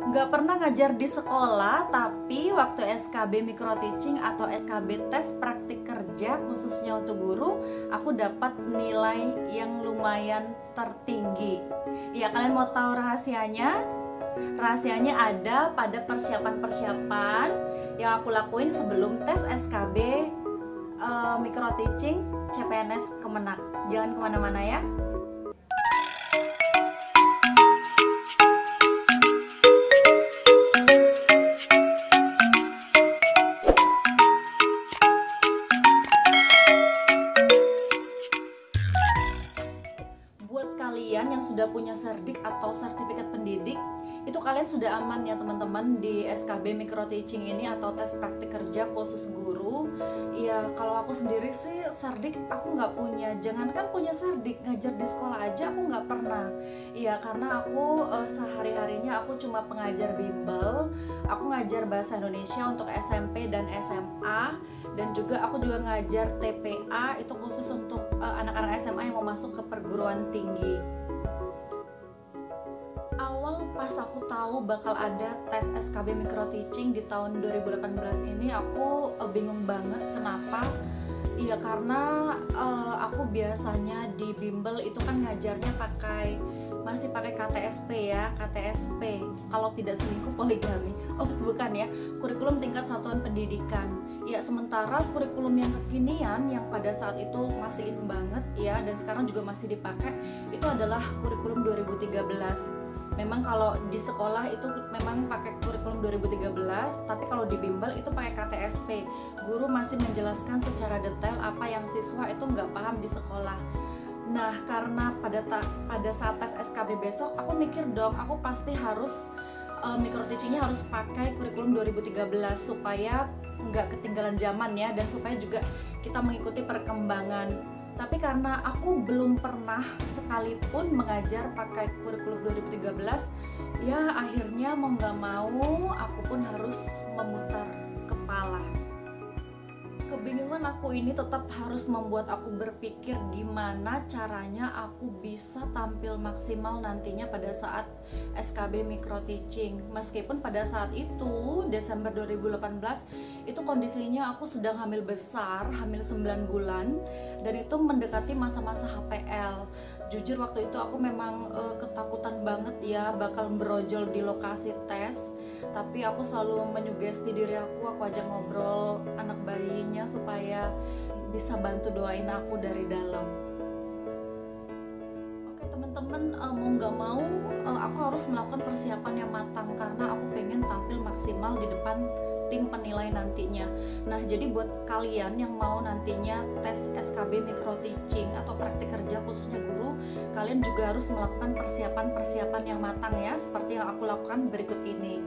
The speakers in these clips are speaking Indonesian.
Nggak pernah ngajar di sekolah, tapi waktu SKB micro teaching atau SKB tes praktik kerja khususnya untuk guru, aku dapat nilai yang lumayan tertinggi. Ya, kalian mau tahu rahasianya? Rahasianya ada pada persiapan-persiapan yang aku lakuin sebelum tes SKB micro teaching CPNS Kemenak. Jangan kemana-mana ya. Buat kalian yang sudah punya serdik atau sertifikat pendidik, itu kalian sudah aman ya teman-teman di SKB micro teaching ini atau tes praktik kerja khusus guru. Ya kalau aku sendiri sih serdik aku nggak punya. Jangankan punya serdik, ngajar di sekolah aja aku nggak pernah. Ya karena aku sehari-harinya aku cuma pengajar bimbel. Aku ngajar bahasa Indonesia untuk SMP dan SMA, dan juga aku juga ngajar TPA, itu khusus untuk anak-anak SMA yang mau masuk ke perguruan tinggi. Awal pas aku tahu bakal ada tes SKB micro teaching di tahun 2018 ini, aku bingung banget. Kenapa? Iya karena aku biasanya di bimbel itu kan ngajarnya masih pakai KTSP ya, KTSP. Kalau tidak selingkuh poligami. Oh bukan ya, kurikulum tingkat satuan pendidikan. Ya sementara kurikulum yang kekinian yang pada saat itu masih in banget ya, dan sekarang juga masih dipakai, itu adalah kurikulum 2013. Memang kalau di sekolah itu memang pakai kurikulum 2013, tapi kalau di bimbel itu pakai KTSP. Guru masih menjelaskan secara detail apa yang siswa itu nggak paham di sekolah. Nah karena pada saat tes SKB besok aku mikir dong, aku pasti harus micro teachingnya harus pakai kurikulum 2013 supaya nggak ketinggalan zaman ya, dan supaya juga kita mengikuti perkembangan. Tapi karena aku belum pernah sekalipun mengajar pakai kurikulum 2013, ya akhirnya mau nggak mau aku pun harus memutar kepala. Kebingungan aku ini tetap harus membuat aku berpikir gimana caranya aku bisa tampil maksimal nantinya pada saat SKB micro teaching. Meskipun pada saat itu Desember 2018 itu kondisinya aku sedang hamil besar, hamil 9 bulan, dan itu mendekati masa-masa HPL. Jujur waktu itu aku memang ketakutan banget ya bakal berojol di lokasi tes. Tapi aku selalu menyugesti diri aku ajak ngobrol anak bayinya supaya bisa bantu doain aku dari dalam. Oke teman-teman, mau nggak mau aku harus melakukan persiapan yang matang karena aku pengen tampil maksimal di depan tim penilai nantinya. Nah jadi buat kalian yang mau nantinya tes SKB micro teaching atau praktik kerja khususnya guru, kalian juga harus melakukan persiapan yang matang ya, seperti yang aku lakukan berikut ini.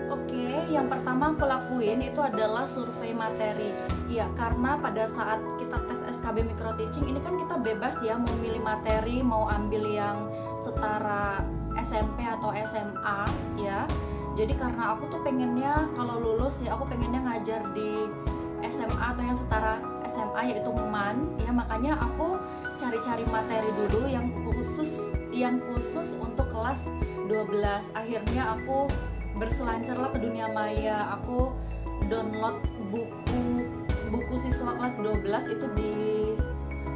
Oke, yang pertama aku lakuin itu adalah survei materi. Ya, karena pada saat kita tes SKB micro teaching ini kan kita bebas ya mau milih materi, mau ambil yang setara SMP atau SMA ya. Jadi karena aku tuh pengennya kalau lulus ya aku pengennya ngajar di SMA atau yang setara SMA yaitu MAN ya, makanya aku cari-cari materi dulu yang khusus untuk kelas 12. Akhirnya aku berselancarlah ke dunia maya. Aku download buku siswa kelas 12 itu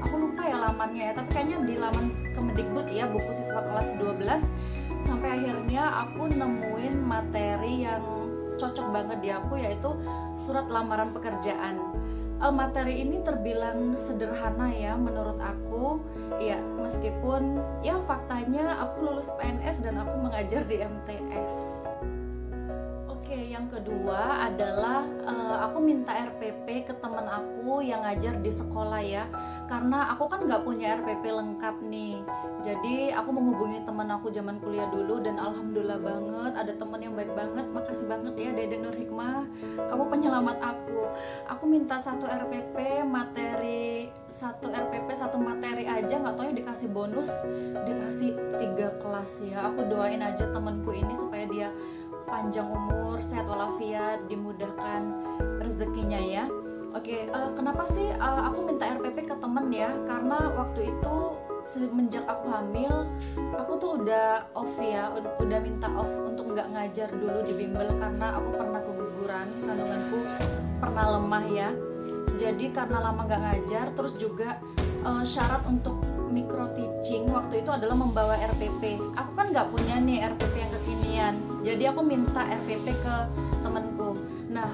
aku lupa ya lamannya ya, tapi kayaknya di laman Kemendikbud ya, buku siswa kelas 12, sampai akhirnya aku nemuin materi yang cocok banget di aku, yaitu surat lamaran pekerjaan. Materi ini terbilang sederhana ya menurut aku ya, meskipun ya faktanya aku lulus PNS dan aku mengajar di MTS. Oke, yang kedua adalah aku minta RPP ke teman aku yang ngajar di sekolah ya, karena aku kan nggak punya RPP lengkap nih. Jadi aku menghubungi teman aku zaman kuliah dulu, dan alhamdulillah banget ada teman yang baik banget. Makasih banget ya Dede Nur Hikmah, kamu penyelamat aku. Aku minta satu RPP satu materi aja, nggak tahu ya dikasih bonus, dikasih 3 kelas ya. Aku doain aja temanku ini supaya dia panjang umur, sehat walafiat, dimudahkan rezekinya ya. Oke, kenapa sih aku minta RPP ke temen ya? Karena waktu itu semenjak aku hamil, aku tuh udah off ya, udah minta off untuk nggak ngajar dulu di bimbel karena aku pernah keguguran, kandunganku pernah lemah ya. Jadi karena lama nggak ngajar, terus juga syarat untuk micro teaching waktu itu adalah membawa RPP. Aku kan nggak punya nih RPP yang kekinian, jadi aku minta RPP ke temenku. Nah,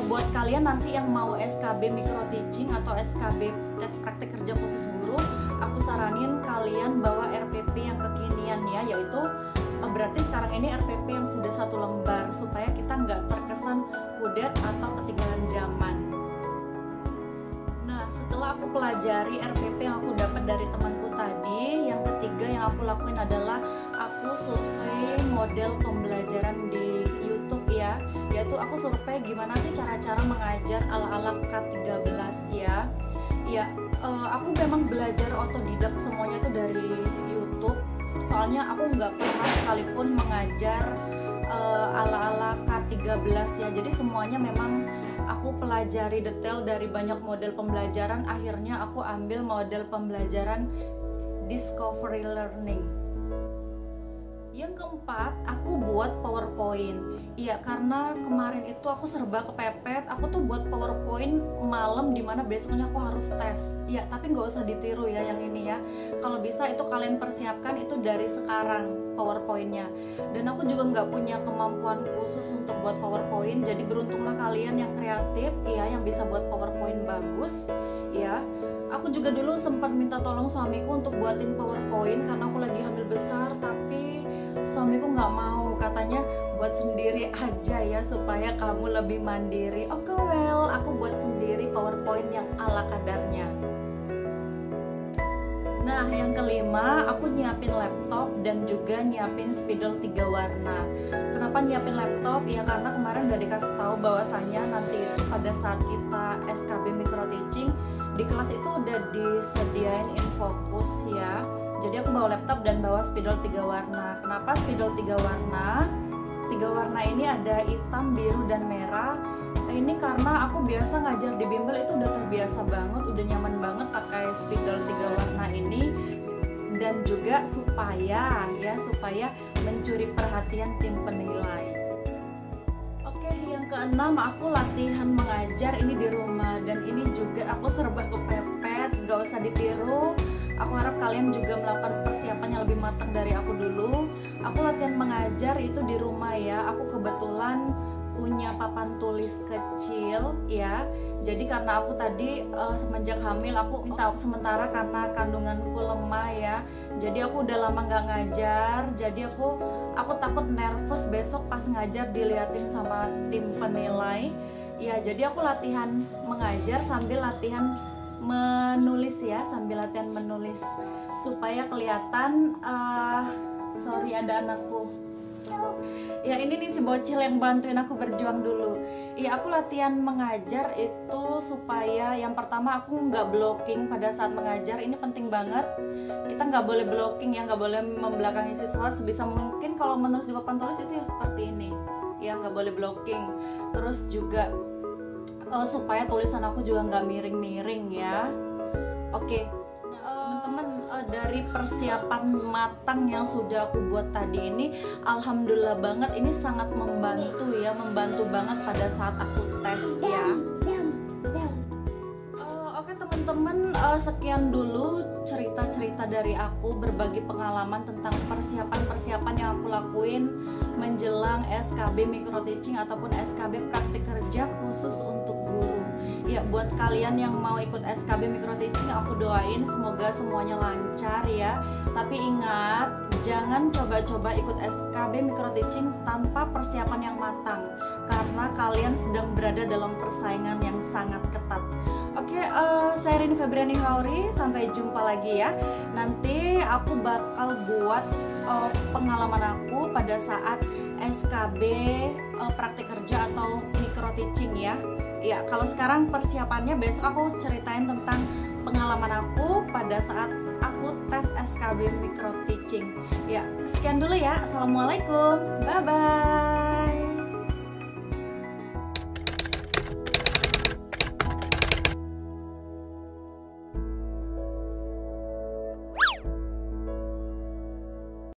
buat kalian nanti yang mau SKB micro teaching atau SKB tes praktik kerja khusus guru, aku saranin kalian bawa RPP yang kekinian ya, yaitu berarti sekarang ini RPP yang sudah 1 lembar supaya kita nggak terkesan kudet atau ketinggalan zaman. Nah, setelah aku pelajari RPP yang aku dapat dari temanku tadi, yang ketiga yang aku lakuin adalah aku survei model pembelajaran di YouTube ya, yaitu aku survei gimana sih cara-cara mengajar ala-ala K13 ya. Ya, aku memang belajar otodidak semuanya itu dari YouTube. Soalnya aku nggak pernah sekalipun mengajar ala-ala K13 ya. Jadi semuanya memang aku pelajari detail dari banyak model pembelajaran. Akhirnya aku ambil model pembelajaran Discovery Learning. Yang keempat, aku buat PowerPoint. Iya, karena kemarin itu aku serba kepepet. Aku tuh buat PowerPoint malam dimana besoknya aku harus tes. Iya, tapi nggak usah ditiru ya yang ini ya. Kalau bisa itu kalian persiapkan itu dari sekarang PowerPointnya. Dan aku juga nggak punya kemampuan khusus untuk buat PowerPoint. Jadi beruntunglah kalian yang kreatif ya, yang bisa buat PowerPoint bagus ya. Aku juga dulu sempat minta tolong suamiku untuk buatin PowerPoint karena aku lagi hamil besar, tapi suamiku nggak mau, katanya buat sendiri aja ya supaya kamu lebih mandiri. Oke, well, aku buat sendiri PowerPoint yang ala kadarnya. Nah, yang kelima, aku nyiapin laptop dan juga nyiapin spidol 3 warna. Kenapa nyiapin laptop? Ya karena kemarin udah dikasih tahu bahwasannya nanti itu pada saat kita SKB micro teaching di kelas itu udah disediain infocus ya. Jadi aku bawa laptop dan bawa spidol 3 warna. Kenapa spidol 3 warna? 3 warna ini ada hitam, biru, dan merah. Ini karena aku biasa ngajar di bimbel itu udah terbiasa banget, udah nyaman banget pakai spidol 3 warna ini. Dan juga supaya mencuri perhatian tim penilai. Oke, yang keenam, aku latihan mengajar ini di rumah. Dan ini juga aku serba kepepet, gak usah ditiru. Aku harap kalian juga melakukan persiapannya lebih matang dari aku dulu. Aku latihan mengajar itu di rumah ya. Aku kebetulan punya papan tulis kecil ya. Jadi karena aku tadi semenjak hamil aku minta sementara karena kandunganku lemah ya. Jadi aku udah lama nggak ngajar. Jadi aku takut nervous besok pas ngajar diliatin sama tim penilai. Ya, jadi aku latihan mengajar sambil latihan menulis ya, sambil latihan menulis supaya kelihatan. Sorry, ada anakku. Ya, ini nih si bocil yang bantuin aku berjuang dulu. Ya, aku latihan mengajar itu supaya yang pertama aku nggak blocking pada saat mengajar. Ini penting banget. Kita nggak boleh blocking ya, nggak boleh membelakangi siswa. Sebisa mungkin kalau menulis di papan tulis itu ya seperti ini. Ya, nggak boleh blocking. Terus juga supaya tulisan aku juga nggak miring-miring ya. Oke. Teman-teman, dari persiapan matang yang sudah aku buat tadi ini, alhamdulillah banget, ini sangat membantu ya, membantu banget pada saat aku tes ya. Oke teman-teman, sekian dulu cerita-cerita dari aku, berbagi pengalaman tentang persiapan-persiapan yang aku lakuin menjelang SKB micro teaching ataupun SKB praktik kerja khusus untuk guru. Ya, buat kalian yang mau ikut SKB micro teaching, aku doain semoga semuanya lancar ya. Tapi ingat, jangan coba-coba ikut SKB micro teaching tanpa persiapan yang matang, karena kalian sedang berada dalam persaingan yang sangat ketat. Oke, saya Rini Febriani Hauri, sampai jumpa lagi ya. Nanti aku bakal buat pengalaman aku pada saat SKB praktik kerja atau micro teaching ya. Ya, kalau sekarang persiapannya, besok aku ceritain tentang pengalaman aku pada saat aku tes SKB micro teaching. Ya, sekian dulu ya. Assalamualaikum. Bye bye.